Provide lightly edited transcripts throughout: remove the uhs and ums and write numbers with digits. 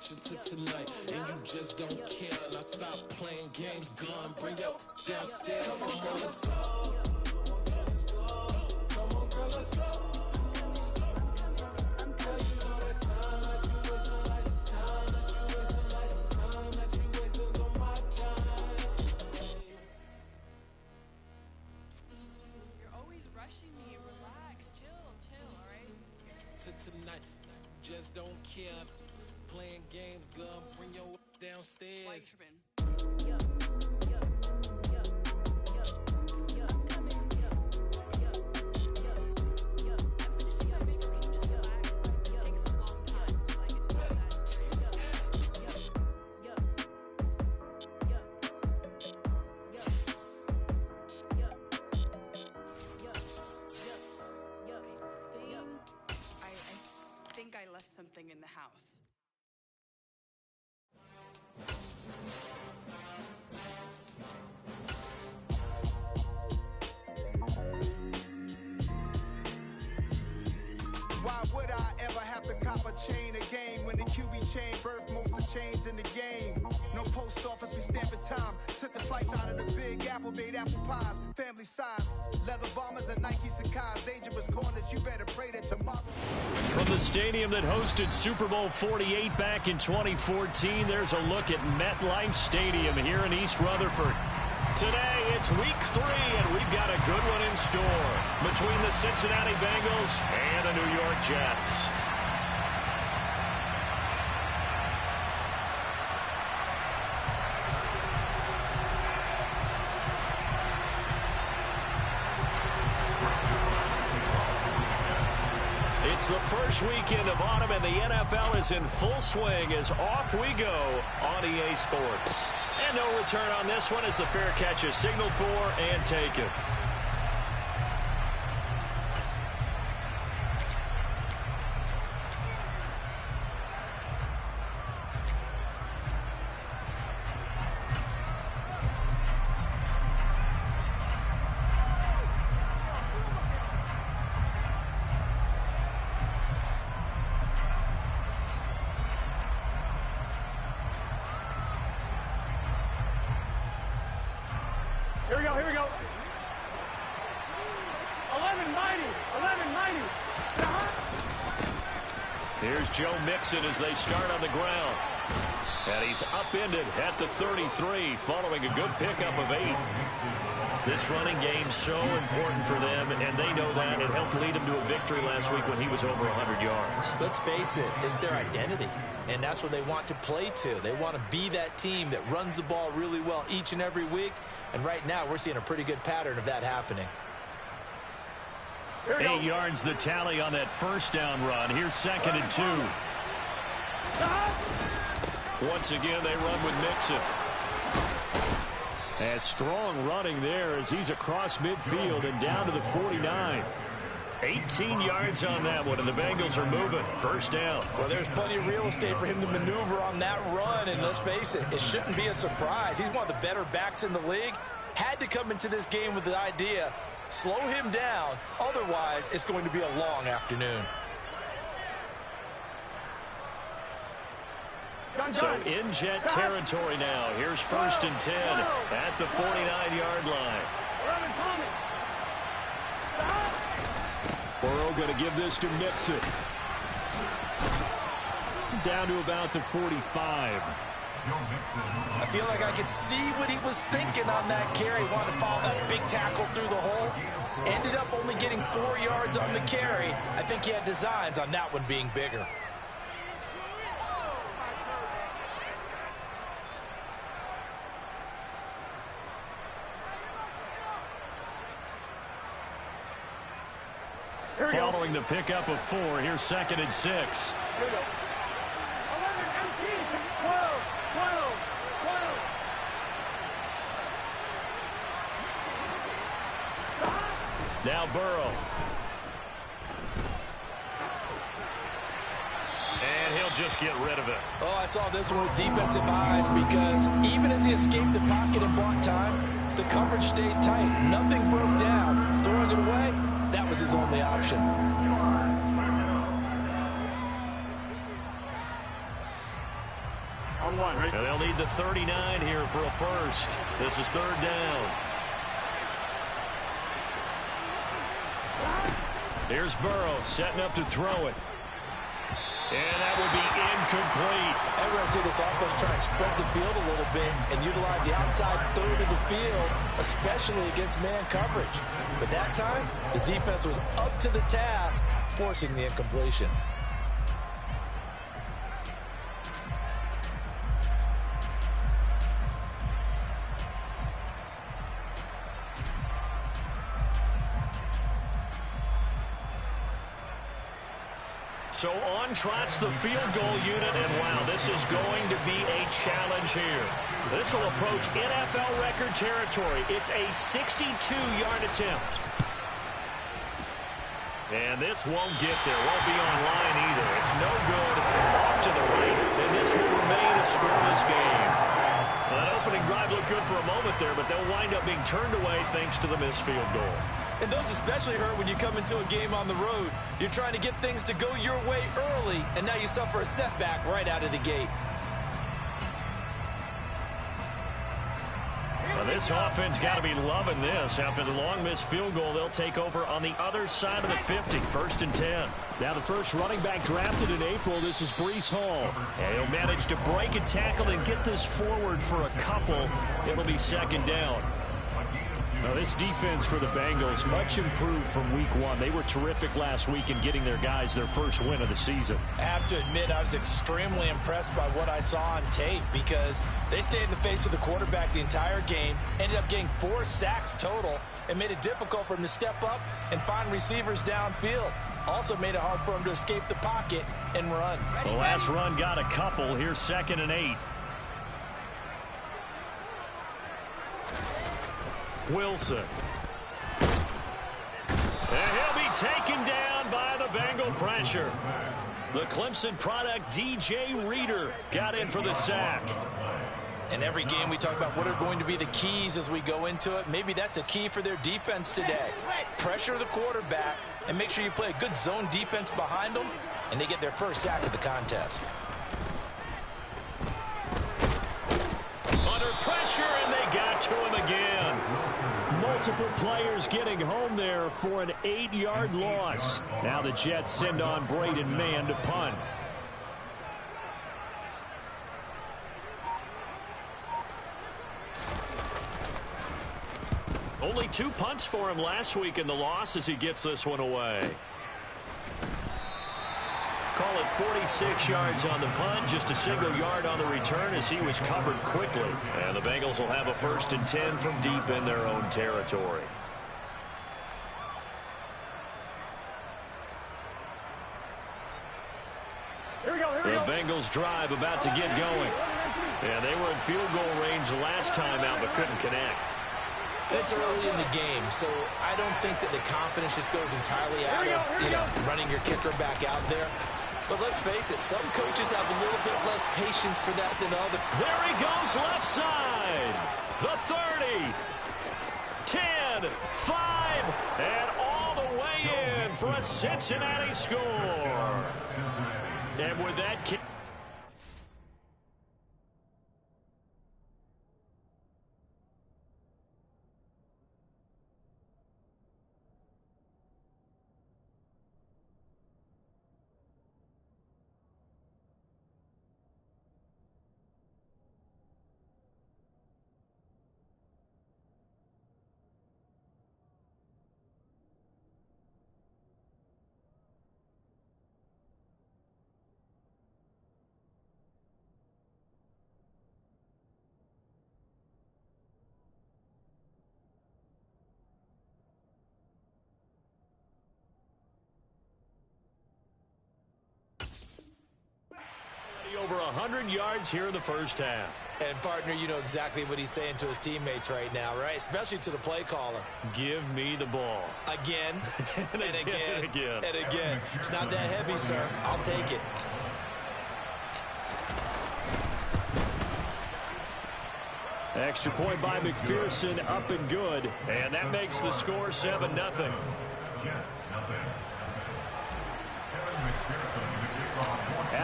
you to tonight, and you just don't care. Now stop playing games, gun, bring your downstairs. Come on, let's go. Come on, girl, let's go. Tonight, just don't care. Playing games, girl, bring your downstairs. I left something in the house. Why would I ever have to cop a chain again when the QB chain birthed most of chains in the game? No post office, we stamping time. Took a slice out of the Big Apple, made apple pies, family size. Leather bombers and Nike Sakai's. Dangerous corners, you better pray that tomorrow. From the stadium that hosted Super Bowl 48 back in 2014, there's a look at MetLife Stadium here in East Rutherford. Today, it's week 3, and we've got a good one in store between the Cincinnati Bengals and the New York Jets. It's the first weekend of autumn, and the NFL is in full swing as off we go on EA Sports. And no return on this one as the fair catch is signaled for and taken. Here we go. 1190. Here's Joe Mixon as they start on the ground. And he's upended at the 33 following a good pickup of 8. This running game's so important for them, and they know that. It helped lead him to a victory last week when he was over 100 yards. Let's face it, it's their identity, and that's what they want to play to. They want to be that team that runs the ball really well each and every week, and right now we're seeing a pretty good pattern of that happening. 8 yards the tally on that first down run. Here's 2nd and 2. Once again, they run with Mixon. And strong running there as he's across midfield and down to the 49. 18 yards on that one, and the Bengals are moving. First down. Well, there's plenty of real estate for him to maneuver on that run, and let's face it, it shouldn't be a surprise. He's one of the better backs in the league. Had to come into this game with the idea, slow him down, otherwise it's going to be a long afternoon. So in Jet territory now. Here's 1st and 10 at the 49-yard line. Burrow going to give this to Mixon. Down to about the 45. I feel like I could see what he was thinking on that carry. Wanted to follow that big tackle through the hole. Ended up only getting 4 yards on the carry. I think he had designs on that one being bigger. Following the pickup of 4, here's 2nd and 6. Here we go. 11, 18, 12. Now Burrow. And he'll just get rid of it. Oh, I saw this one with defensive eyes because even as he escaped the pocket and bought time, the coverage stayed tight. Nothing broke down. Throwing it away, that was his only option. And they'll need the 39 here for a first. This is third down. Here's Burrow setting up to throw it. And that would be incomplete. Everyone see this offense try and spread the field a little bit and utilize the outside third of the field, especially against man coverage. But that time, the defense was up to the task, forcing the incompletion. So on trots the field goal unit, and wow, this is going to be a challenge here. This will approach NFL record territory. It's a 62-yard attempt. And this won't get there. Won't be on line either. It's no good. Off to the right, and this will remain a scoreless game. Well, that opening drive looked good for a moment there, but they'll wind up being turned away thanks to the missed field goal. And those especially hurt when you come into a game on the road. You're trying to get things to go your way early, and now you suffer a setback right out of the gate. Well, this offense got to be loving this. After the long missed field goal, they'll take over on the other side of the 50, 1st and 10. Now the first running back drafted in April, this is Breece Hall. And he'll manage to break a tackle and get this forward for a couple. It'll be 2nd down. Now, this defense for the Bengals, much improved from week 1. They were terrific last week in getting their guys their first win of the season. I have to admit, I was extremely impressed by what I saw on tape because they stayed in the face of the quarterback the entire game, ended up getting 4 sacks total, and made it difficult for him to step up and find receivers downfield. Also made it hard for him to escape the pocket and run. The last run got a couple. Here's 2nd and 8. Wilson. And he'll be taken down by the Bengal pressure. The Clemson product, DJ Reader, got in for the sack. In every game we talk about what are going to be the keys as we go into it. Maybe that's a key for their defense today. Pressure the quarterback and make sure you play a good zone defense behind them, and they get their first sack of the contest. Under pressure, and they got to him again. Multiple players getting home there for an 8-yard loss. Now the Jets send on Braden Mann to punt. Only 2 punts for him last week in the loss as he gets this one away. Call it 46 yards on the punt, just a single yard on the return as he was covered quickly. And the Bengals will have a 1st and 10 from deep in their own territory. The Bengals drive about to get going. And they were in field goal range last time out but couldn't connect. It's early in the game, so I don't think that the confidence just goes entirely out of, running your kicker back out there. But let's face it, some coaches have a little bit less patience for that than others. There he goes left side. The 30, 10, 5, and all the way in for a Cincinnati score. And with that kick. Over 100 yards here in the first half. And, partner, you know exactly what he's saying to his teammates right now, right? Especially to the play caller. Give me the ball. Again, and again, and again. and again. It's not that heavy, sir. I'll take it. Extra point by McPherson, up and good. And that makes the score 7-0.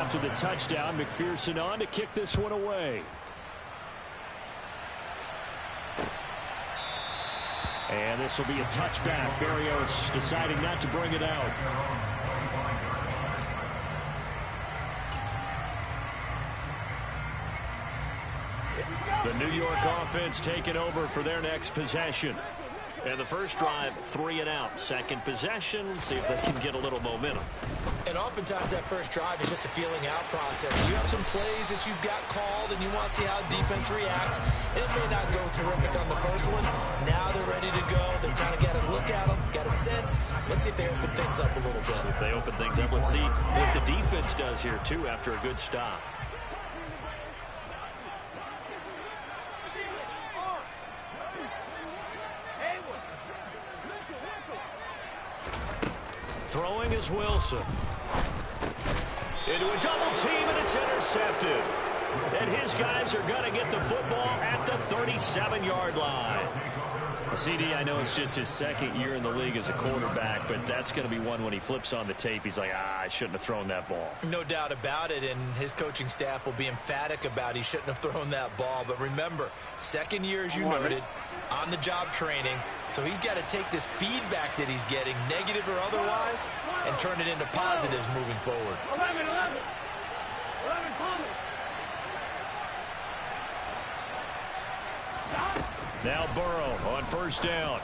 After the touchdown, McPherson on to kick this one away. And this will be a touchback. Berrios deciding not to bring it out. The New York offense taking over for their next possession. And the first drive, 3 and out. Second possession, see if they can get a little momentum. And oftentimes that first drive is just a feeling out process. You have some plays that you've got called and you want to see how defense reacts. It may not go terrific on the first one. Now they're ready to go. They've kind of got to look at them, got a sense. Let's see if they open things up a little bit. See if they open things up. Let's see what the defense does here, too, after a good stop. Throwing is Wilson. Into a double team, and it's intercepted. And his guys are going to get the football at the 37-yard line. CD, I know it's just his second year in the league as a quarterback, but that's going to be one when he flips on the tape. He's like, I shouldn't have thrown that ball. No doubt about it, and his coaching staff will be emphatic about he shouldn't have thrown that ball. But remember, second year, as you noted, on-the-job training. So he's got to take this feedback that he's getting, negative or otherwise, and turn it into positives moving forward. 11. Now Burrow on first down.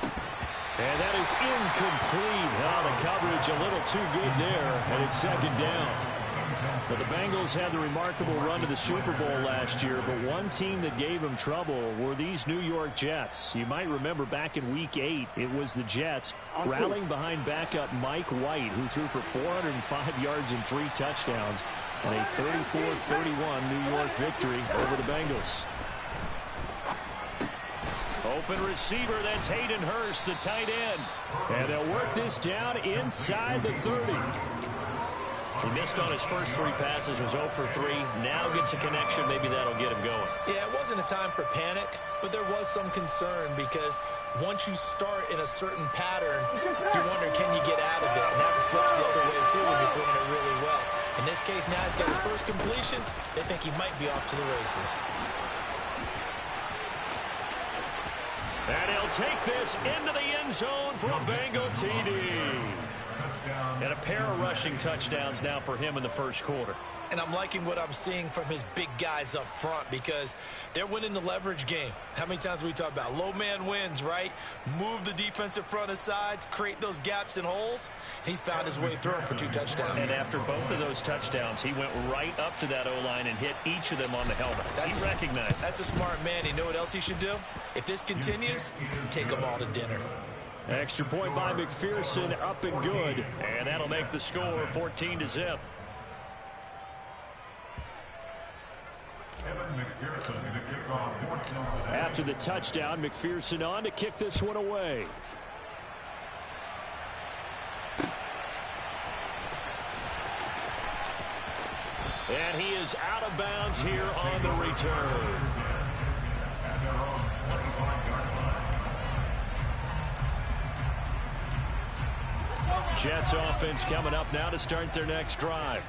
And that is incomplete. The coverage a little too good there, and it's second down. But the Bengals had the remarkable run to the Super Bowl last year, but one team that gave them trouble were these New York Jets. You might remember back in Week 8, it was the Jets rallying behind backup Mike White, who threw for 405 yards and 3 touchdowns, and a 34-31 New York victory over the Bengals. Open receiver, that's Hayden Hurst, the tight end. And they'll work this down inside the 30. He missed on his first 3 passes, was 0 for 3. Now gets a connection, maybe that'll get him going. Yeah, it wasn't a time for panic, but there was some concern because once you start in a certain pattern, you wonder, can you get out of it? And that flips the other way, too, when you're throwing it really well. In this case, now he's got his first completion. They think he might be off to the races. And he'll take this into the end zone for a Bengal TD. And a pair of rushing touchdowns now for him in the first quarter. And I'm liking what I'm seeing from his big guys up front because they're winning the leverage game. How many times we talk about low man wins, right? Move the defensive front aside, create those gaps and holes. He's found his way through them for 2 touchdowns. And after both of those touchdowns, he went right up to that O-line and hit each of them on the helmet. He recognized. That's a smart man. You know what else he should do? If this continues, take them all to dinner. Extra point by McPherson, up and good. And that'll make the score 14-0. After the touchdown, McPherson on to kick this one away. And he is out of bounds here on the return. Jets offense coming up now to start their next drive.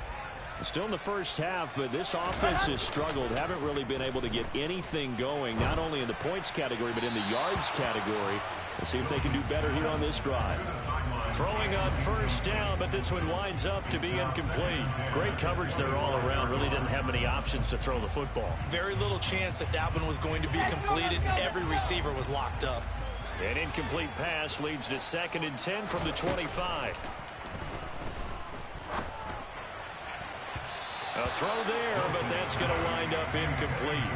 Still in the first half, but this offense has struggled. Haven't really been able to get anything going, not only in the points category, but in the yards category. We'll see if they can do better here on this drive. Throwing on first down, but this one winds up to be incomplete. Great coverage there all around. Really didn't have many options to throw the football. Very little chance that that one was going to be completed. Every receiver was locked up. An incomplete pass leads to 2nd and 10 from the 25. A throw there, but that's going to wind up incomplete.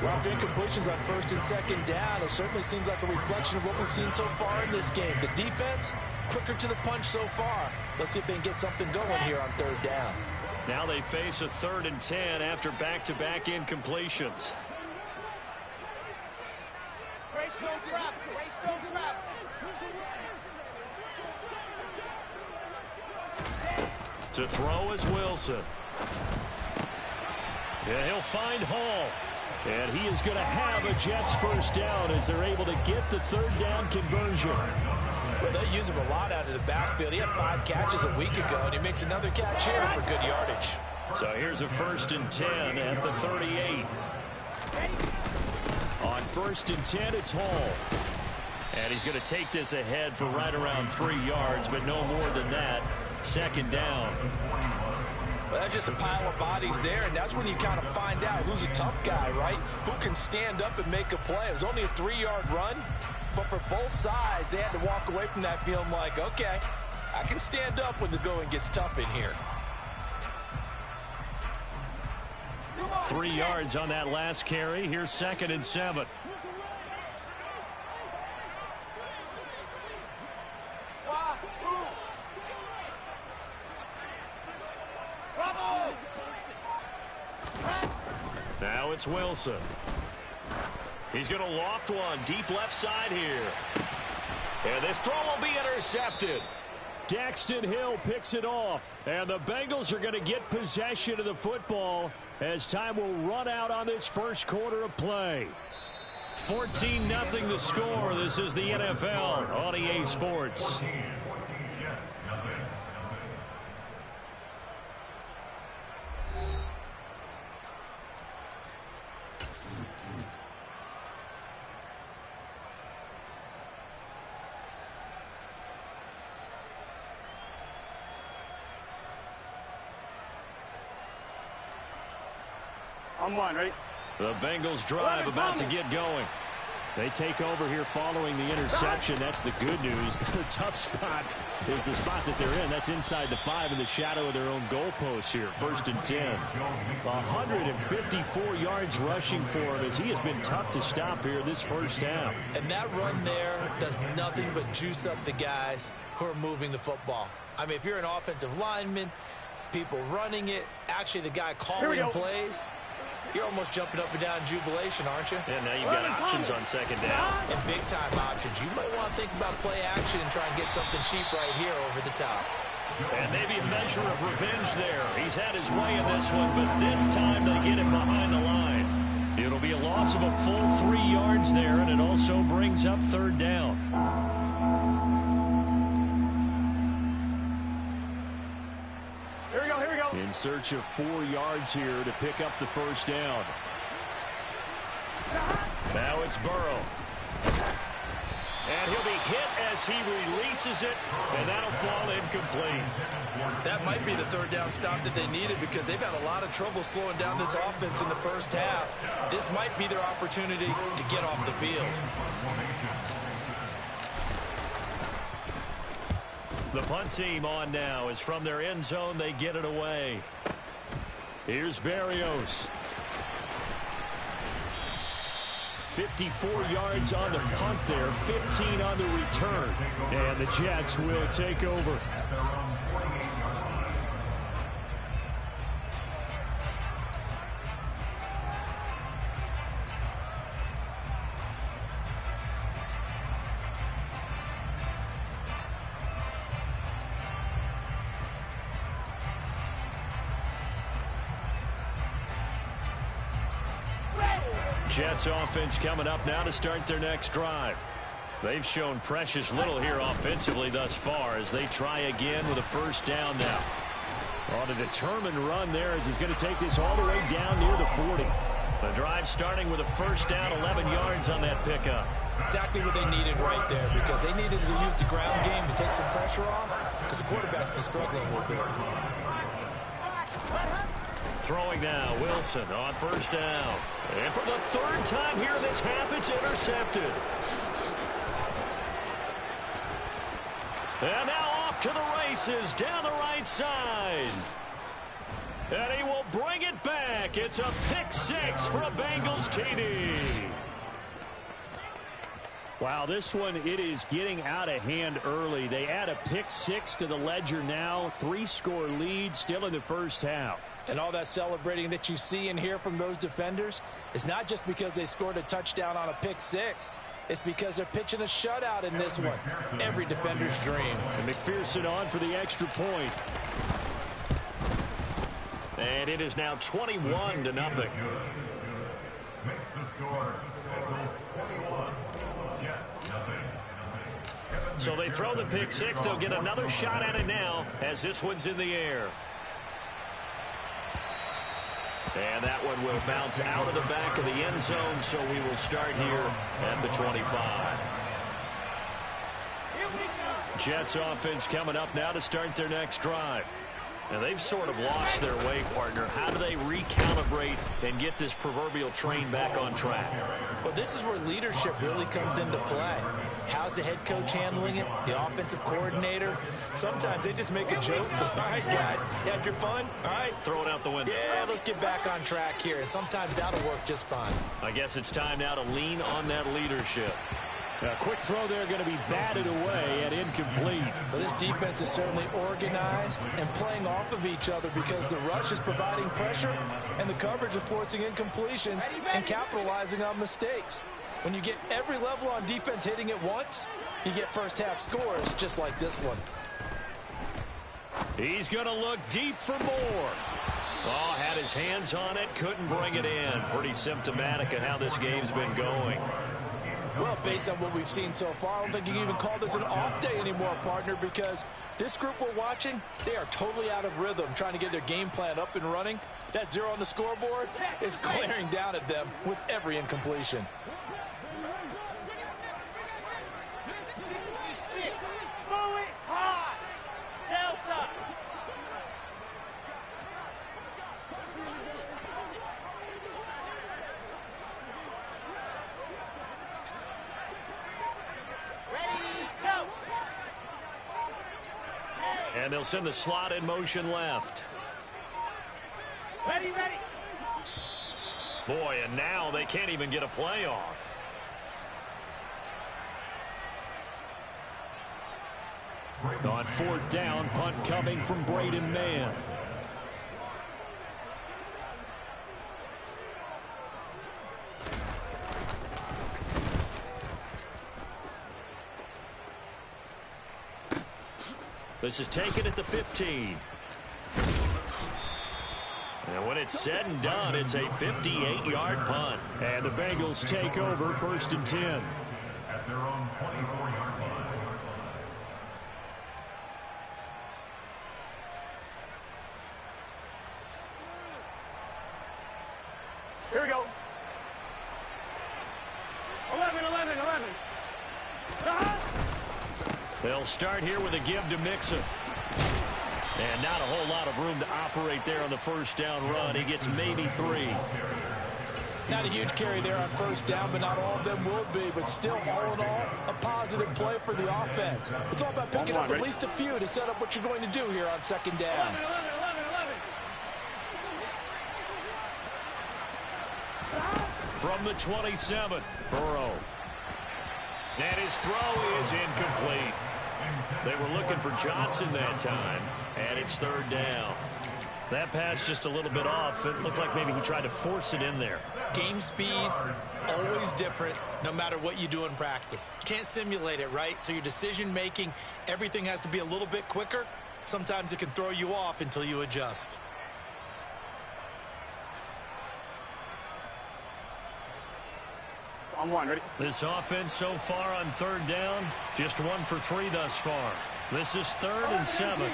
Well, if incompletions on 1st and 2nd down, it certainly seems like a reflection of what we've seen so far in this game. The defense, quicker to the punch so far. Let's see if they can get something going here on 3rd down. Now they face a 3rd and 10 after back-to-back incompletions. Brace, don't trap. Brace, don't trap. To throw is Wilson. And he'll find Hall. And he is going to have a Jets first down as they're able to get the 3rd down conversion. Well, they use him a lot out of the backfield. He had 5 catches a week ago, and he makes another catch here for good yardage. So here's a 1st and 10 at the 38. On 1st and 10, it's Hall. And he's going to take this ahead for right around 3 yards, but no more than that. 2nd down. Well, that's just a pile of bodies there, and that's when you kind of find out who's a tough guy, right? Who can stand up and make a play. It was only a 3-yard run, but for both sides, they had to walk away from that feeling like, okay, I can stand up when the going gets tough in here. 3 yards on that last carry. Here's 2nd and 7. Now it's Wilson. He's going to loft one deep left side here. And this throw will be intercepted. Daxton Hill picks it off. And the Bengals are going to get possession of the football as time will run out on this first quarter of play. 14-0 the score. This is the NFL on EA Sports. On one, right? The Bengals drive about to get going. They take over here following the interception. That's the good news. The tough spot is the spot that they're in. That's inside the 5 in the shadow of their own goalpost here. 1st and 10. 154 yards rushing for him as he has been tough to stop here this first half. And that run there does nothing but juice up the guys who are moving the football. I mean, if you're an offensive lineman, people running it, actually the guy calling plays, you're almost jumping up and down in jubilation, aren't you? Yeah, now you've got options on 2nd down. And big-time options. You might want to think about play action and try and get something cheap right here over the top. And maybe a measure of revenge there. He's had his way in this one, but this time they get him behind the line. It'll be a loss of a full 3 yards there, and it also brings up 3rd down. In search of 4 yards here to pick up the 1st down. Now it's Burrow. And he'll be hit as he releases it, and that'll fall incomplete. That might be the 3rd down stop that they needed because they've had a lot of trouble slowing down this offense in the first half. This might be their opportunity to get off the field. The punt team on now is from their end zone. They get it away. Here's Berrios. 54 yards on the punt there, 15 on the return. And the Jets will take over. Jets offense coming up now to start their next drive. They've shown precious little here offensively thus far as they try again with a 1st down now. On a determined run there as he's going to take this all the way down near the 40. The drive starting with a 1st down, 11 yards on that pickup. Exactly what they needed right there because they needed to use the ground game to take some pressure off because the quarterback's been struggling a little bit. Throwing now, Wilson on 1st down. And for the 3rd time here in this half, it's intercepted. And now off to the races down the right side. And he will bring it back. It's a pick 6 for a Bengals TD. Wow, this one, it is getting out of hand early. They add a pick 6 to the ledger now. 3-score lead still in the first half. And all that celebrating that you see and hear from those defenders is not just because they scored a touchdown on a pick 6. It's because they're pitching a shutout in this one. Every defender's dream. And McPherson on for the extra point. And it is now 21-0. Makes the score. So they throw the pick 6. They'll get another shot at it now as this one's in the air. And that one will bounce out of the back of the end zone, so we will start here at the 25. Jets offense coming up now to start their next drive. Now, they've sort of lost their way, partner. How do they recalibrate and get this proverbial train back on track? Well, this is where leadership really comes into play. How's the head coach handling it? The offensive coordinator? Sometimes they just make a joke. All right, guys, you had your fun? All right. Throw it out the window. Yeah, let's get back on track here. And sometimes that'll work just fine. I guess it's time now to lean on that leadership. A quick throw there going to be batted away and incomplete. Well, this defense is certainly organized and playing off of each other because the rush is providing pressure and the coverage is forcing incompletions and capitalizing on mistakes. When you get every level on defense hitting at once, you get first-half scores just like this one. He's going to look deep for more. Oh, had his hands on it, couldn't bring it in. Pretty symptomatic of how this game's been going. Well, based on what we've seen so far, I don't think you can even call this an off day anymore, partner, because this group we're watching, they are totally out of rhythm, trying to get their game plan up and running. That 0 on the scoreboard is glaring down at them with every incompletion. 66. Move it hard. Delta. And they'll send the slot in motion left. Ready. Boy, and now they can't even get a play off. On 4th down, punt coming from Braden Mann. This is taken at the 15. And when it's said and done, it's a 58-yard punt. And the Bengals take over 1st and 10. At their own 24-yard line. Here we go. 11. They'll start here with a give to Mixon. And not a whole lot of room to operate there on the 1st down run. He gets maybe 3. Not a huge carry there on 1st down, but not all of them will be. But still, all in all, a positive play for the offense. It's all about picking up at least a few to set up what you're going to do here on 2nd down. 11. From the 27, Burrow. And his throw is incomplete. They were looking for Johnson that time, and it's 3rd down. That pass just a little bit off. It looked like maybe he tried to force it in there. Game speed, always different, no matter what you do in practice. Can't simulate it, right? So your decision-making, everything has to be a little bit quicker. Sometimes it can throw you off until you adjust. On 1, ready? This offense so far on 3rd down, just 1 for 3 thus far. This is 3rd and 7.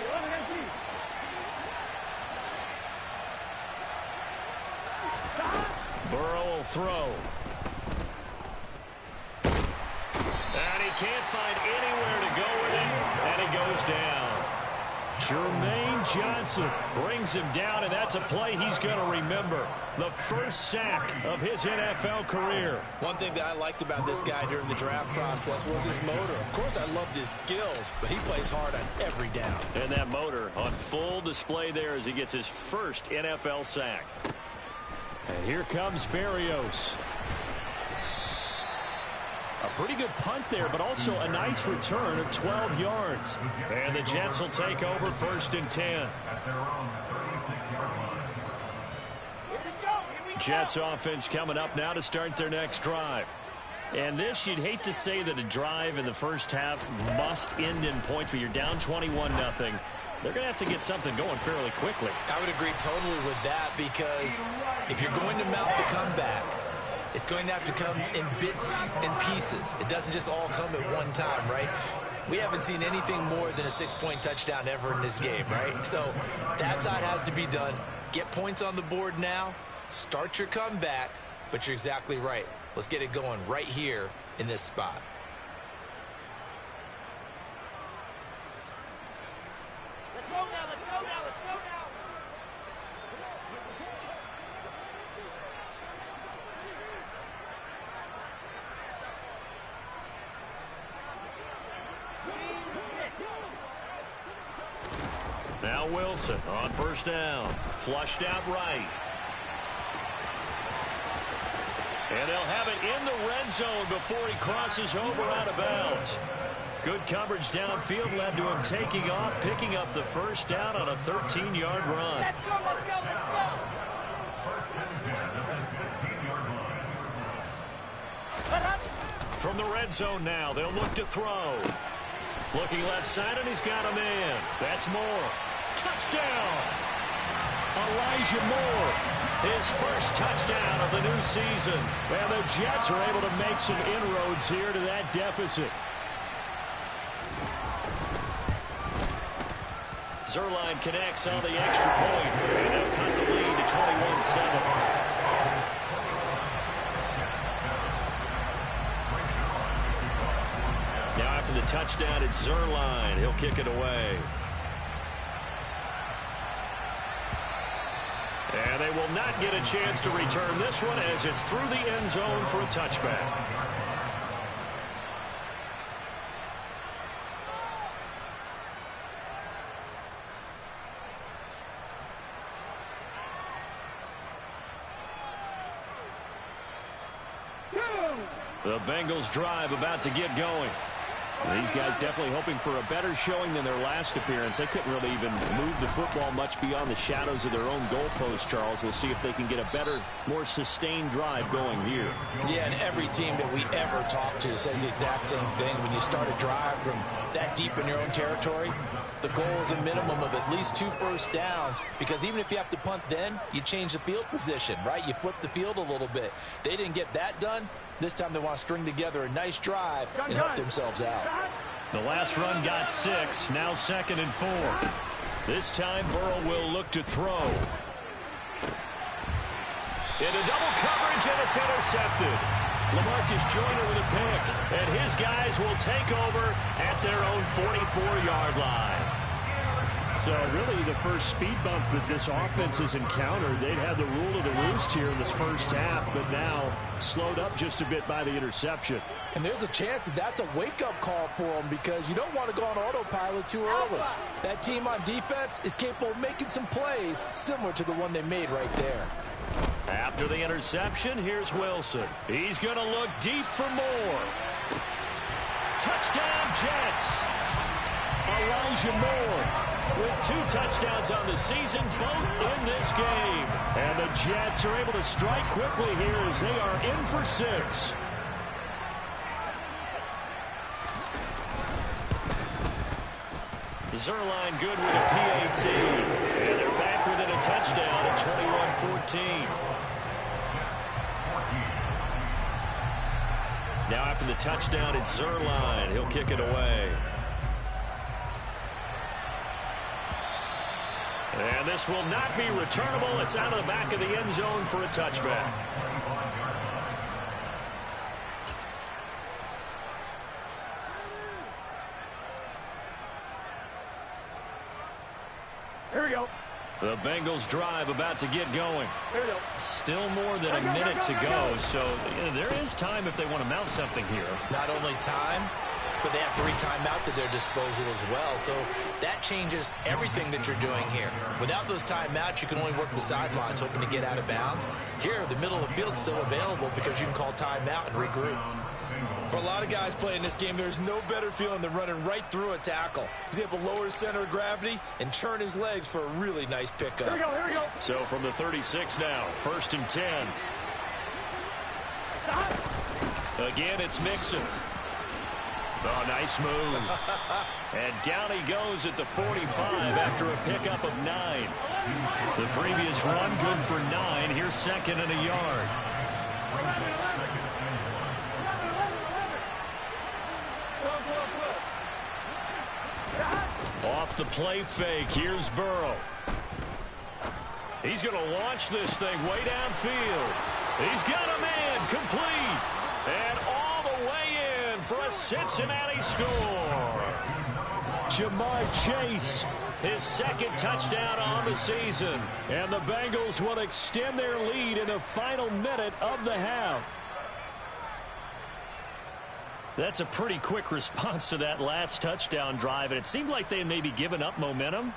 Burrow will throw. And he can't find anywhere to go with it, and he goes down. Jermaine Johnson Brings him down, and that's a play he's going to remember. The first sack of his NFL career. One thing that I liked about this guy during the draft process was his motor. Of course, I loved his skills, but he plays hard on every down. And that motor on full display there as he gets his first NFL sack. And here comes Berrios. A pretty good punt there, but also a nice return of 12 yards. And the Jets will take over 1st and 10. At their own 36-yard line. Jets offense coming up now to start their next drive. And this, you'd hate to say that a drive in the first half must end in points, but you're down 21-0. They're going to have to get something going fairly quickly. I would agree totally with that, because if you're going to mount the comeback, it's going to have to come in bits and pieces. It doesn't just all come at one time, right? We haven't seen anything more than a 6-point touchdown ever in this game, right? So that's how it has to be done. Get points on the board now, Start your comeback, but you're exactly right. Let's get it going right here in this spot. Let's go now, let's go now, let's go now. Now Wilson on first down. Flushed out right. And they'll have it in the red zone before he crosses over out of bounds. Good coverage downfield led to him taking off, picking up the first down on a 13-yard run. Let's go, let's go, let's go. First and 10 at the 16-yard line. From the red zone now, they'll look to throw. Looking left side, and he's got a man. That's Moore. Touchdown! Elijah Moore, his first touchdown of the new season. And the Jets are able to make some inroads here to that deficit. Zerline connects on the extra point, and they'll cut the lead to 21-7. Now after the touchdown, it's Zerline. He'll kick it away. And they will not get a chance to return this one as it's through the end zone for a touchback. The Bengals drive about to get going. These guys definitely hoping for a better showing than their last appearance. They couldn't really even move the football much beyond the shadows of their own goalpost, Charles. We'll see if they can get a better, more sustained drive going here. Yeah, and every team that we ever talk to says the exact same thing. When you start a drive from that deep in your own territory, the goal is a minimum of at least 2 first downs, because even if you have to punt then, you change the field position, right? You flip the field a little bit. They didn't get that done. This time they want to string together a nice drive and help themselves out. The last run got 6. Now 2nd and 4. This time Burrow will look to throw. Into double coverage, and it's intercepted. LaMarcus Joyner with a pick, and his guys will take over at their own 44-yard line. So really the first speed bump that this offense has encountered. They'd had the rule of the roost here in this first half, but now slowed up just a bit by the interception. And there's a chance that that's a wake-up call for them, because you don't want to go on autopilot too early. That team on defense is capable of making some plays similar to the one they made right there. After the interception, here's Wilson. He's going to look deep for more. Touchdown, Jets. Elijah Moore with 2 touchdowns on the season, both in this game. And the Jets are able to strike quickly here as they are in for 6. Zerline good with a PAT. And they're back within a touchdown at 21-14. Now after the touchdown, it's Zerline. He'll kick it away. And this will not be returnable. It's out of the back of the end zone for a touchback. Here we go. The Bengals drive about to get going. Here we go. Still more than a minute to go, so there is time if they want to mount something here. Not only time, but they have 3 timeouts at their disposal as well. So that changes everything that you're doing here. Without those timeouts, you can only work the sidelines hoping to get out of bounds. Here, the middle of the field is still available because you can call timeout and regroup. For a lot of guys playing this game, there's no better feeling than running right through a tackle. He's able to lower his center of gravity and churn his legs for a really nice pickup. Here we go, here we go. So from the 36 now, 1st and 10. Again, it's Mixon. Oh, nice move. And down he goes at the 45 after a pickup of 9. The previous run good for 9. Here's 2nd and a yard. Off the play fake, here's Burrow. He's going to launch this thing way downfield. He's got a man complete. And all the way in for a Cincinnati score. Jamar Chase, his second touchdown on the season. And the Bengals will extend their lead in the final minute of the half. That's a pretty quick response to that last touchdown drive, and it seemed like they had maybe given up momentum.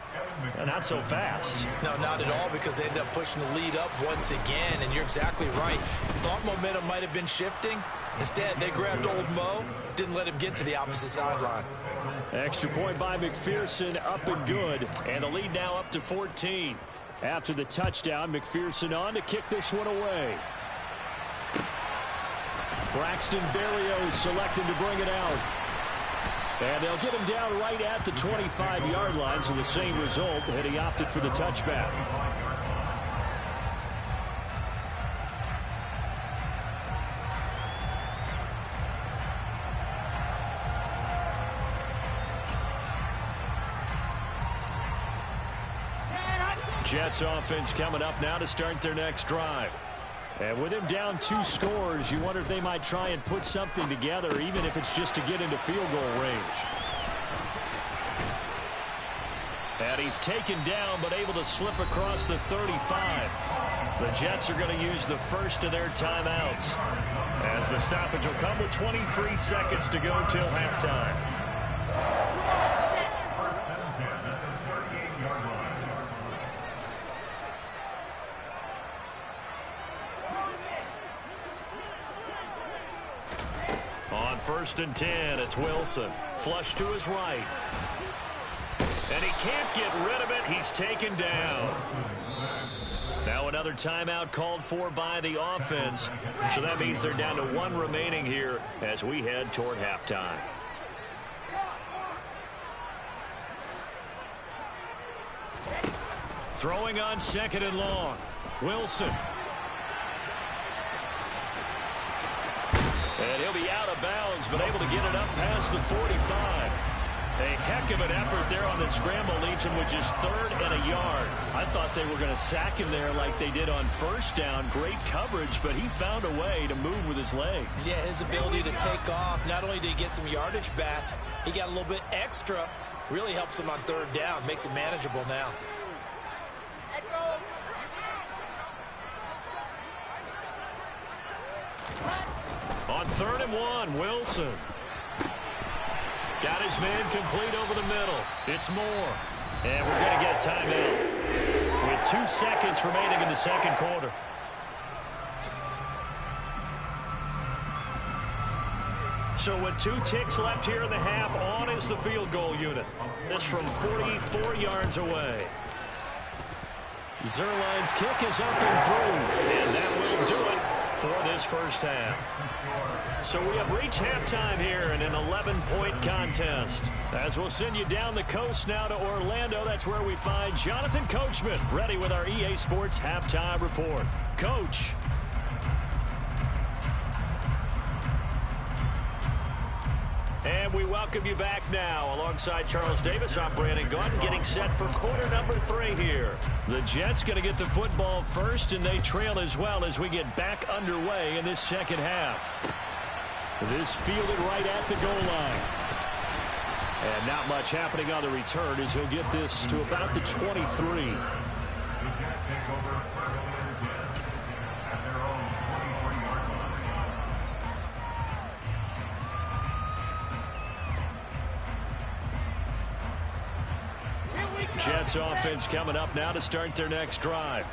Not so fast. No, not at all, because they ended up pushing the lead up once again, and you're exactly right. Thought momentum might have been shifting. Instead, they grabbed old Mo, didn't let him get to the opposite sideline. Extra point by McPherson, up and good, and the lead now up to 14. After the touchdown, McPherson on to kick this one away. Braxton Berrios selected to bring it out. And they'll get him down right at the 25-yard line, so the same result, and he opted for the touchback. Jets offense coming up now to start their next drive. And with him down 2 scores, you wonder if they might try and put something together, even if it's just to get into field goal range. And he's taken down, but able to slip across the 35. The Jets are going to use the first of their timeouts, as the stoppage will come with 23 seconds to go till halftime. First and 10 at the 38-yard line. On first and 10, it's Wilson. Flush to his right. And he can't get rid of it. He's taken down. Now another timeout called for by the offense. So that means they're down to 1 remaining here as we head toward halftime. Throwing on second and long. Wilson. And he'll be out of bounds, but able to get it up past the 45. A heck of an effort there on the scramble, leaves him with just 3rd and a yard. I thought they were going to sack him there like they did on first down. Great coverage, but he found a way to move with his legs. Yeah, his ability to take off. Not only did he get some yardage back, he got a little bit extra. Really helps him on 3rd down. Makes it manageable now. On 3rd and 1, Wilson. Got his man complete over the middle. It's Moore. And we're going to get a timeout with 2 seconds remaining in the second quarter. So with 2 ticks left here in the half, on is the field goal unit. This from 44 yards away. Zerline's kick is up and through. And that will do it for this first half. So we have reached halftime here in an 11-point contest. As we'll send you down the coast now to Orlando, that's where we find Jonathan Coachman, ready with our EA Sports halftime report. Coach. And we welcome you back now. Alongside Charles Davis, I'm Brandon Gunn, getting set for quarter number 3 here. The Jets going to get the football first, and they trail as well as we get back underway in this second half. This fielded right at the goal line. And not much happening on the return as he'll get this to about the 23. The Jets take over first and 10 at their own 23-yard line. Jets offense coming up now to start their next drive.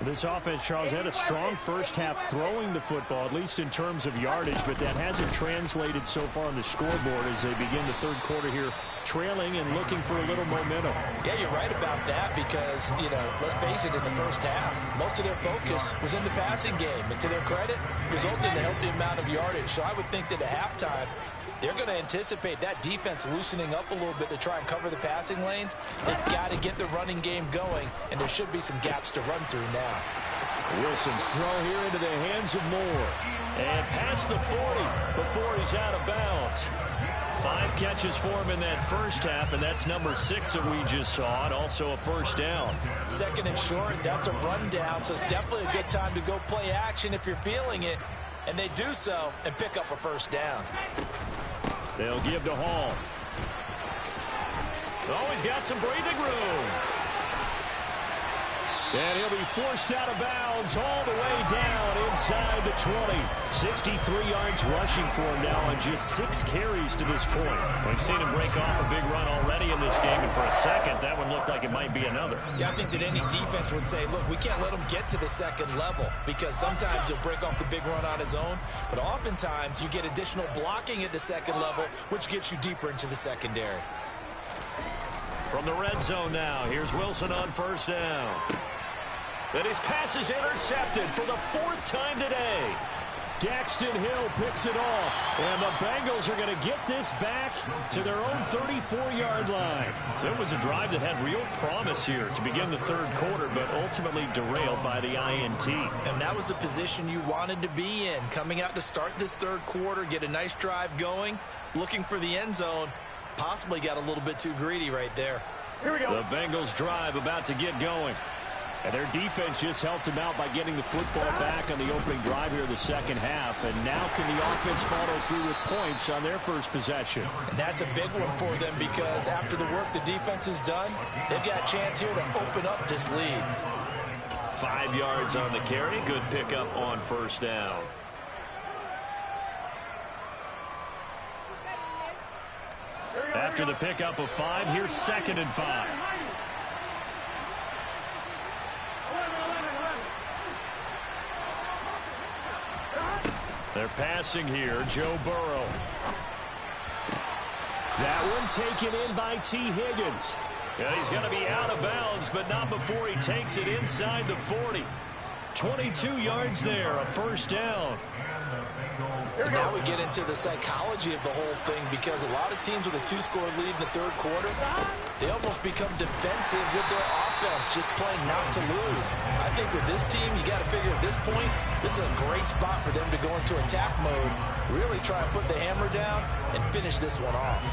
This offense, Charles, had a strong first half throwing the football, at least in terms of yardage, but that hasn't translated so far on the scoreboard as they begin the third quarter here, trailing and looking for a little momentum. Yeah, you're right about that because, let's face it, in the first half, most of their focus was in the passing game. And to their credit, resulted in a healthy amount of yardage. So I would think that at halftime, they're going to anticipate that defense loosening up a little bit to try and cover the passing lanes. They've got to get the running game going, and there should be some gaps to run through now. Wilson's throw here into the hands of Moore. And past the 40 before he's out of bounds. 5 catches for him in that first half, and that's number 6 that we just saw, and also a first down. Second and short, that's a rundown, so it's definitely a good time to go play action if you're feeling it. And they do so and pick up a first down. They'll give to Hall. Oh, he's got some breathing room. And he'll be forced out of bounds all the way down inside the 20. 63 yards rushing for him now on just 6 carries to this point. We've seen him break off a big run already in this game, and for a second, that one looked like it might be another. Yeah, I think that any defense would say, look, we can't let him get to the second level, because sometimes he'll break off the big run on his own, but oftentimes you get additional blocking at the second level, which gets you deeper into the secondary. From the red zone now, here's Wilson on first down. And his pass is intercepted for the 4th time today. Daxton Hill picks it off. And the Bengals are going to get this back to their own 34-yard line. So it was a drive that had real promise here to begin the third quarter, but ultimately derailed by the INT. And that was the position you wanted to be in. Coming out to start this third quarter, get a nice drive going, looking for the end zone. Possibly got a little bit too greedy right there. Here we go. The Bengals drive about to get going. And their defense just helped them out by getting the football back on the opening drive here in the second half. And now can the offense follow through with points on their first possession? And that's a big one for them, because after the work the defense has done, they've got a chance here to open up this lead. 5 yards on the carry. Good pickup on first down. After the pickup of 5, here's 2nd and 5. They're passing here. Joe Burrow. That one taken in by T. Higgins. And he's going to be out of bounds, but not before he takes it inside the 40. 22 yards there, a first down. And now we get into the psychology of the whole thing, because a lot of teams with a 2-score lead in the third quarter, they almost become defensive with their offense, just playing not to lose. I think with this team, you got to figure at this point, this is a great spot for them to go into attack mode, really try and put the hammer down and finish this one off.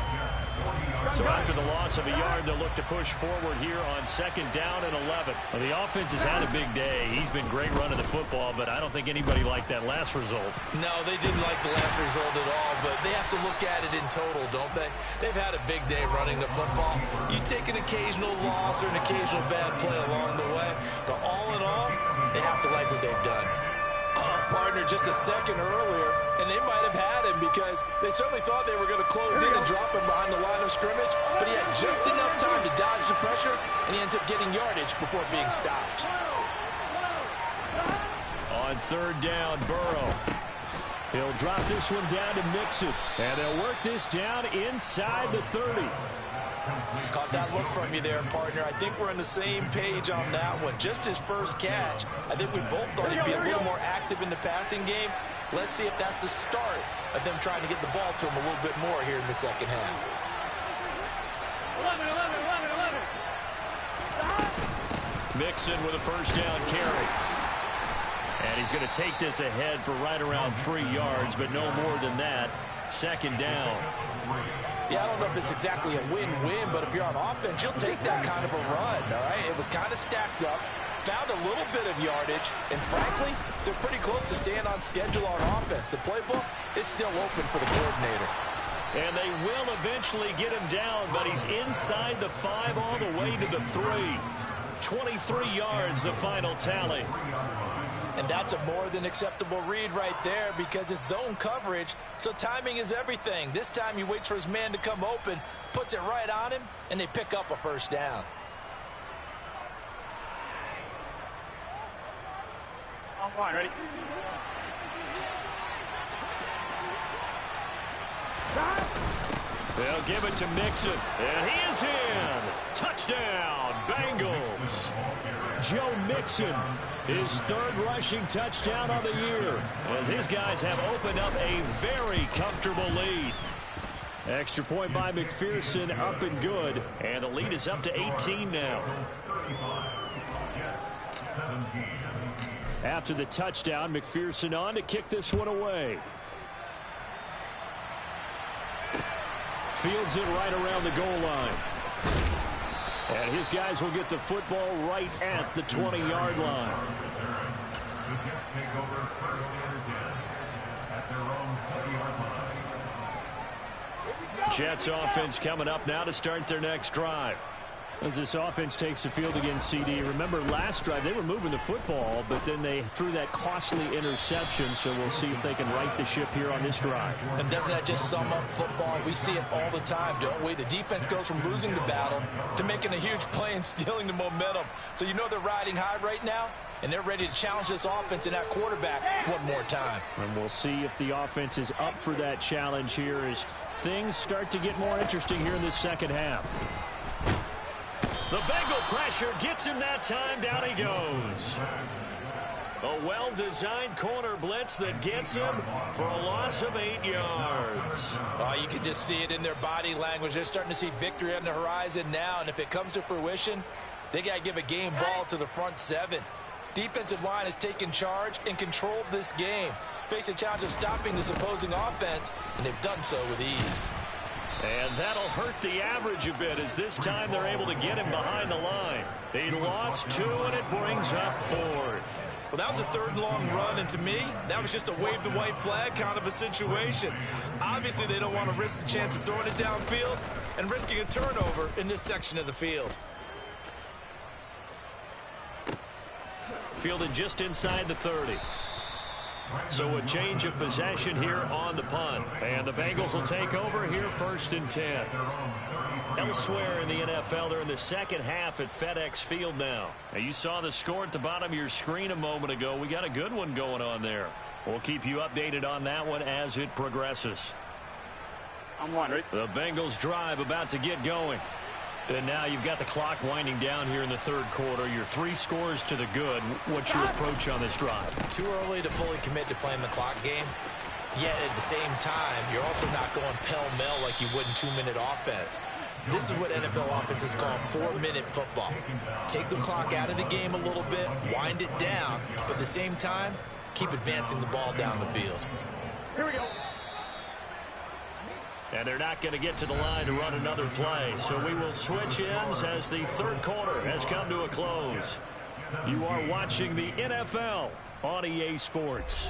So after the loss of a yard, they'll look to push forward here on 2nd down and 11. Well, the offense has had a big day. He's been great running the football, but I don't think anybody liked that last result. No, they didn't like the last result at all, but they have to look at it in total, don't they? They've had a big day running the football. You take an occasional loss or an occasional bad play along the way, but all in all, they have to like what they've done. Partner, just a second earlier, and they might have had him, because they certainly thought they were going to close in and drop him behind the line of scrimmage, but he had just enough time to dodge the pressure, and he ends up getting yardage before being stopped. On 3rd down, Burrow. He'll drop this one down to Mixon, and they'll work this down inside the 30. Caught that look from you there, partner. I think we're on the same page on that one. Just his first catch. I think we both thought he'd be a little more active in the passing game. Let's see if that's the start of them trying to get the ball to him a little bit more here in the second half. 11. Mixon with a first down carry. And he's going to take this ahead for right around 3 yards, but no more than that. 2nd down. Yeah, I don't know if it's exactly a win-win, but if you're on offense, you'll take that kind of a run, all right? It was kind of stacked up, found a little bit of yardage, and frankly, they're pretty close to staying on schedule on offense. The playbook is still open for the coordinator. And they will eventually get him down, but he's inside the 5 all the way to the 3. 23 yards, the final tally. And that's a more than acceptable read right there, because it's zone coverage, so timing is everything. This time he waits for his man to come open, puts it right on him, and they pick up a first down. I'm fine, ready? They'll give it to Mixon, and he is in. Touchdown, Bengals. Joe Mixon, his 3rd rushing touchdown of the year, as his guys have opened up a very comfortable lead. Extra point by McPherson, up and good, and the lead is up to 18 now. After the touchdown, McPherson on to kick this one away. Fields it right around the goal line. And his guys will get the football right at the 20-yard line. The Jets take over first and 10 at their own 20-yard line. Jets offense coming up now to start their next drive. As this offense takes the field against CD. Remember last drive they were moving the football, but then they threw that costly interception, so we'll see if they can right the ship here on this drive. And doesn't that just sum up football? We see it all the time, don't we? The defense goes from losing the battle to making a huge play and stealing the momentum. So you know they're riding high right now, and they're ready to challenge this offense and that quarterback one more time. And we'll see if the offense is up for that challenge here as things start to get more interesting here in the second half. The Bengal pressure gets him that time. Down he goes. A well-designed corner blitz that gets him for a loss of 8 yards. Oh, you can just see it in their body language. They're starting to see victory on the horizon now, and if it comes to fruition, they got to give a game ball to the front seven. Defensive line has taken charge and controlled this game. Face a challenge of stopping this opposing offense, and they've done so with ease. And that'll hurt the average a bit as this time they're able to get him behind the line. He lost 2, and it brings up 4th. Well, that was a third and long run, and to me, that was just a wave the white flag kind of a situation. Obviously, they don't want to risk the chance of throwing it downfield and risking a turnover in this section of the field. Fielded just inside the 30. So a change of possession here on the punt. And the Bengals will take over here 1st and 10. Elsewhere in the NFL, they're in the second half at FedEx Field now. Now you saw the score at the bottom of your screen a moment ago. We got a good one going on there. We'll keep you updated on that one as it progresses. I'm wondering. The Bengals drive about to get going. And now you've got the clock winding down here in the third quarter. You're 3 scores to the good. What's your approach on this drive? Too early to fully commit to playing the clock game. Yet at the same time, you're also not going pell-mell like you would in 2-minute offense. This is what NFL offenses call 4-minute football. Take the clock out of the game a little bit, wind it down, but at the same time, keep advancing the ball down the field. Here we go. And they're not going to get to the line to run another play. So we will switch ends as the third quarter has come to a close. You are watching the NFL on EA Sports.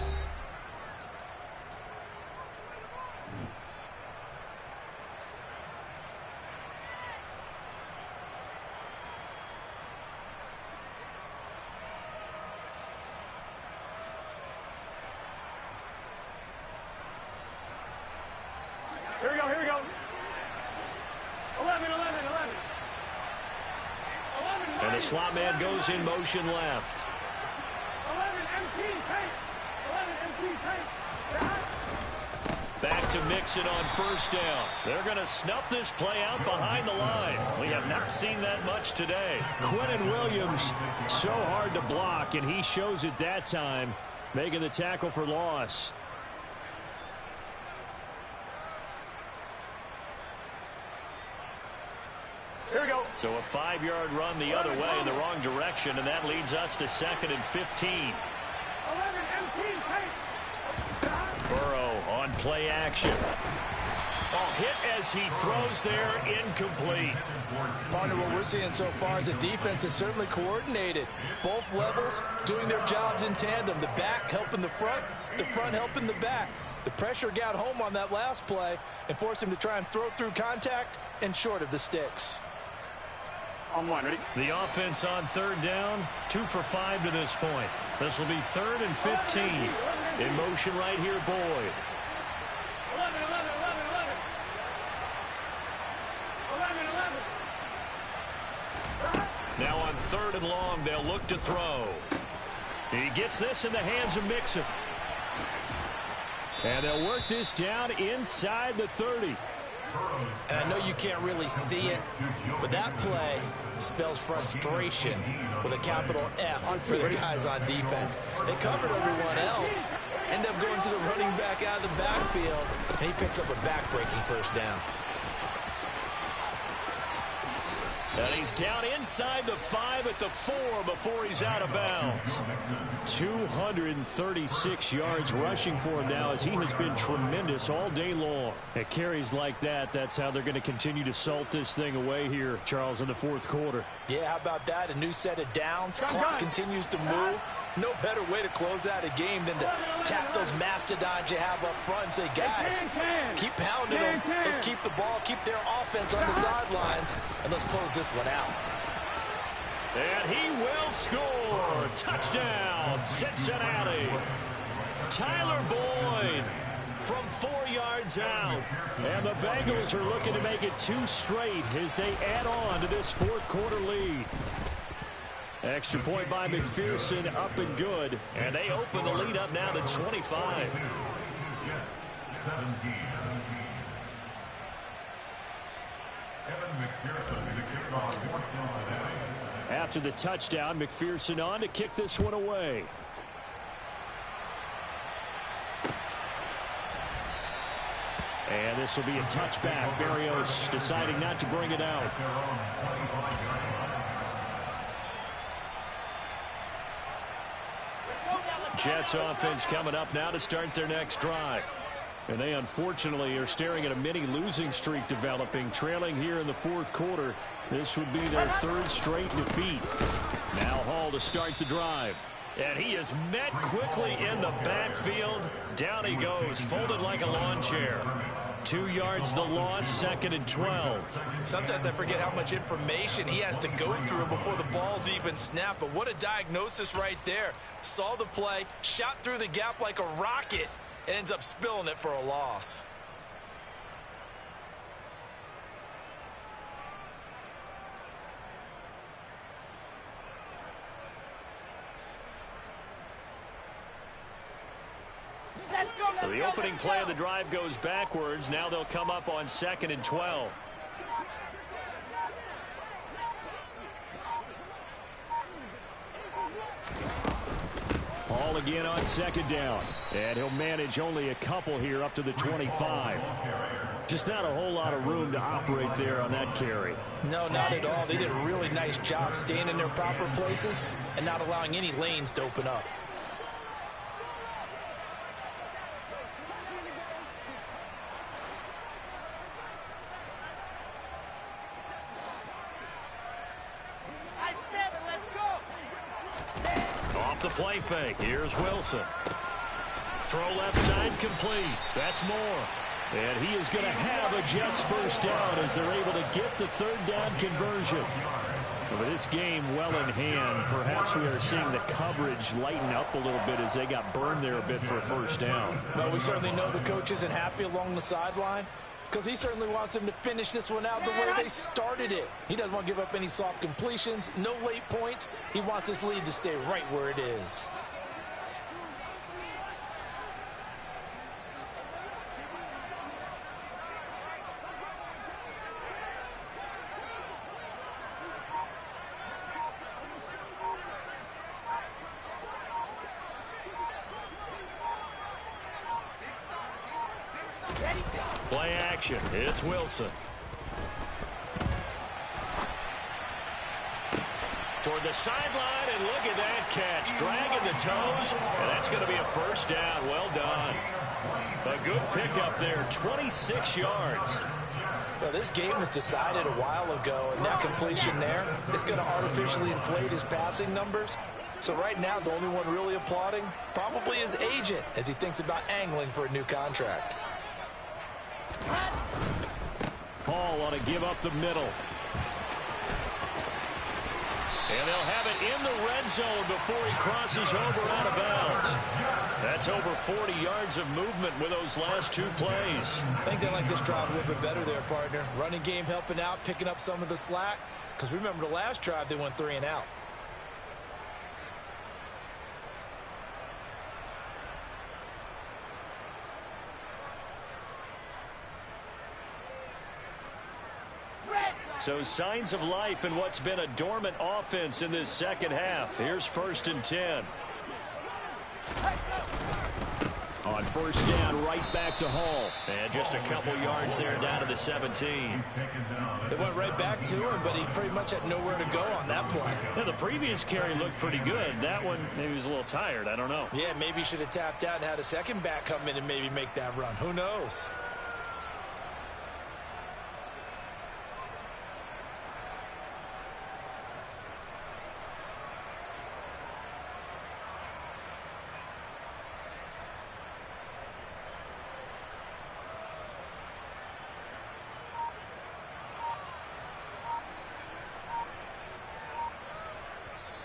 Here we go, here we go. 11. And the slot man goes in motion left. 11 MT tank. 11 MT tank. Back to Mixon on first down. They're going to snuff this play out behind the line. We have not seen that much today. Quinnen Williams, so hard to block, and he shows it that time, making the tackle for loss. Here we go. So a 5-yard run the other way in the wrong direction, and that leads us to 2nd and 15. 11 MT tank. Burrow on play action. Oh, hit as he throws there, incomplete. Partner, what we're seeing so far is the defense is certainly coordinated. Both levels doing their jobs in tandem. The back helping the front helping the back. The pressure got home on that last play and forced him to try and throw through contact and short of the sticks. On one, ready? The offense on third down, 2 for 5 to this point. This will be 3rd and 15. In motion right here, Boyd. 11. Now on 3rd and long, they'll look to throw. He gets this in the hands of Mixon. And they'll work this down inside the 30. And I know you can't really see it, but that play spells frustration with a capital F for the guys on defense. They covered everyone else, end up going to the running back out of the backfield, and he picks up a back-breaking first down. And he's down inside the 5 at the 4 before he's out of bounds. 236 yards rushing for him now, as he has been tremendous all day long. At carries like that, that's how they're going to continue to salt this thing away here, Charles, in the fourth quarter. Yeah, how about that? A new set of downs. Clock continues to move. No better way to close out a game than to tap those mastodons you have up front and say, guys, keep pounding them. Let's keep the ball, keep their offense on the sidelines, and let's close this one out. And he will score. Touchdown, Cincinnati. Tyler Boyd from 4 yards out. And the Bengals are looking to make it 2 straight as they add on to this fourth quarter lead. Extra point by McPherson, up and good. And they open the lead up now to 25. After the touchdown, McPherson on to kick this one away. And this will be a touchback. Berrios deciding not to bring it out. Jets offense coming up now to start their next drive. And they unfortunately are staring at a mini losing streak developing, trailing here in the fourth quarter. This would be their 3rd straight defeat. Now Hall to start the drive. And he is met quickly in the backfield. Down he goes, folded like a lawn chair. 2 yards the loss, 2nd and 12. Sometimes I forget how much information he has to go through before the ball's even snapped. But what a diagnosis right there. Saw the play, shot through the gap like a rocket, and ends up spilling it for a loss. So the opening play of the drive goes backwards. Now they'll come up on 2nd and 12. Hall again on 2nd down. And he'll manage only a couple here up to the 25. Just not a whole lot of room to operate there on that carry. No, not at all. They did a really nice job staying in their proper places and not allowing any lanes to open up. The play fake. Here's Wilson. Throw left side complete. That's Moore. And he is going to have a Jets first down as they're able to get the 3rd down conversion. With this game well in hand, perhaps we are seeing the coverage lighten up a little bit as they got burned there a bit for a first down. Well, we certainly know the coach isn't happy along the sideline, because he certainly wants them to finish this one out the way they started it. He doesn't want to give up any soft completions, no late points. He wants his lead to stay right where it is. Play action. It's Wilson. Toward the sideline, and look at that catch. Dragging the toes, and that's going to be a first down. Well done. A good pickup there, 26 yards. Well, this game was decided a while ago, and that completion there is going to artificially inflate his passing numbers. So right now, the only one really applauding probably his agent as he thinks about angling for a new contract. Hall want to give up the middle. And they'll have it in the red zone before he crosses over out of bounds. That's over 40 yards of movement with those last 2 plays. I think they like this drive a little bit better there, partner. Running game helping out, picking up some of the slack. Because remember, the last drive, they went 3 and out. So signs of life in what's been a dormant offense in this second half. Here's 1st and 10. On On first down, right back to Hall. And just a couple yards there down to the 17. They went right back to him, but he pretty much had nowhere to go on that play. Yeah, the previous carry looked pretty good. That one, maybe he was a little tired. I don't know. Yeah, maybe he should have tapped out and had a second back come in and maybe make that run. Who knows?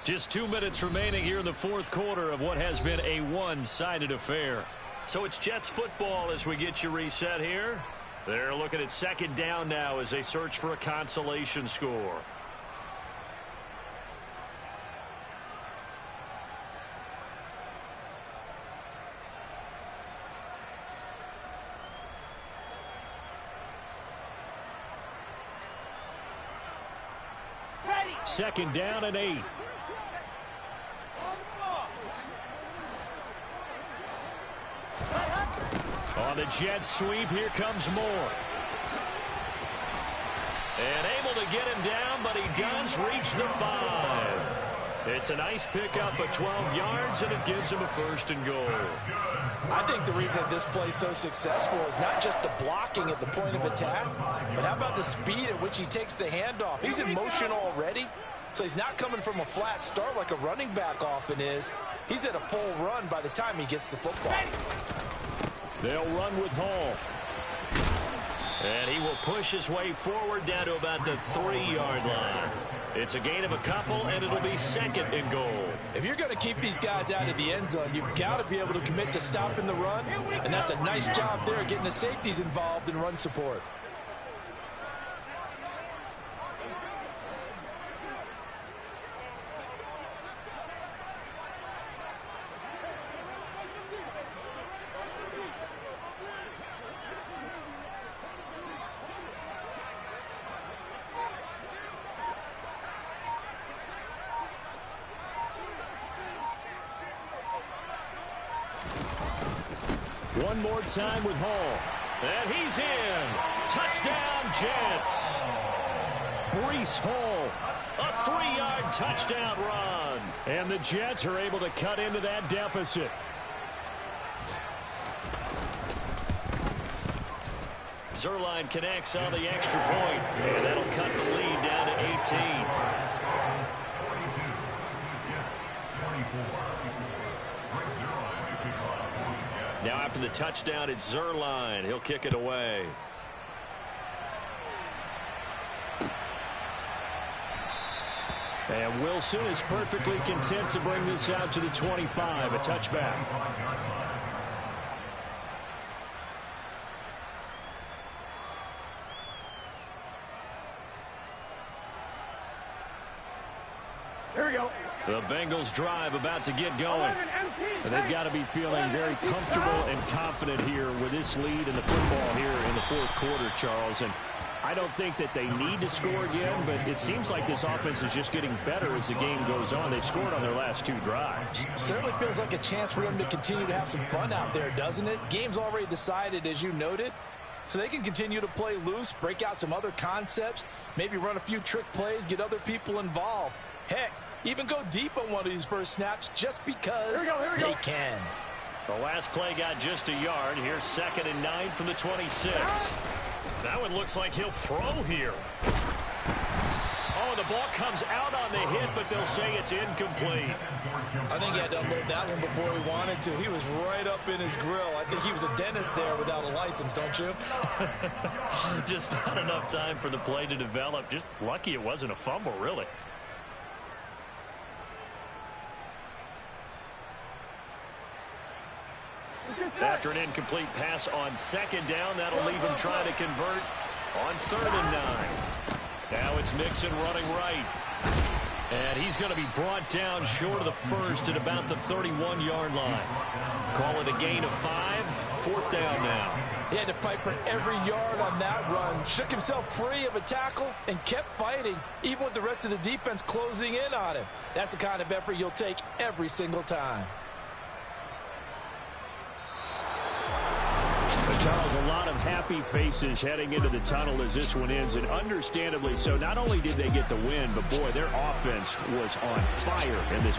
Just 2 minutes remaining here in the fourth quarter of what has been a one-sided affair. So it's Jets football as we get you reset here. They're looking at second down now as they search for a consolation score. Second down and 8. On the Jets sweep, here comes Moore. And able to get him down, but he does reach the 5. It's a nice pickup of 12 yards, and it gives him a first and goal. I think the reason this play's so successful is not just the blocking at the point of attack, but how about the speed at which he takes the handoff? He's in motion already, so he's not coming from a flat start like a running back often is. He's at a full run by the time he gets the football. They'll run with Hall. And he will push his way forward down to about the 3-yard line. It's a gain of a couple, and it'll be second and goal. If you're going to keep these guys out of the end zone, you've got to be able to commit to stopping the run, and that's a nice job there getting the safeties involved in run support. One more time with Hall. And he's in. Touchdown, Jets. Breece Hall. A 3-yard touchdown run. And the Jets are able to cut into that deficit. Zerline connects on the extra point, and that'll cut the lead down to 18. Now after the touchdown, it's Zerline. He'll kick it away. And Wilson is perfectly content to bring this out to the 25, a touchback. Here we go. The Bengals drive about to get going. And they've got to be feeling very comfortable and confident here with this lead in the football here in the fourth quarter, Charles. And I don't think that they need to score again, but it seems like this offense is just getting better as the game goes on. They've scored on their last 2 drives. Certainly feels like a chance for them to continue to have some fun out there, doesn't it? Game's already decided, as you noted. So they can continue to play loose, break out some other concepts, maybe run a few trick plays, get other people involved. Heck, even go deep on one of these first snaps just because they can. The last play got just a yard. Here's 2nd and 9 from the 26. That one looks like he'll throw here. Oh, the ball comes out on the hit, but they'll say it's incomplete. I think he had to unload that one before he wanted to. He was right up in his grill. I think he was a dentist there without a license, don't you? Just not enough time for the play to develop. Just lucky it wasn't a fumble, really. After an incomplete pass on 2nd down, that'll leave him trying to convert on 3rd and 9. Now it's Mixon running right. And he's going to be brought down short of the first at about the 31-yard line. Call it a gain of 5. 4th down now. He had to fight for every yard on that run. Shook himself free of a tackle and kept fighting, even with the rest of the defense closing in on him. That's the kind of effort you'll take every single time. Charles, a lot of happy faces heading into the tunnel as this one ends, and understandably so. Not only did they get the win, but boy, their offense was on fire in this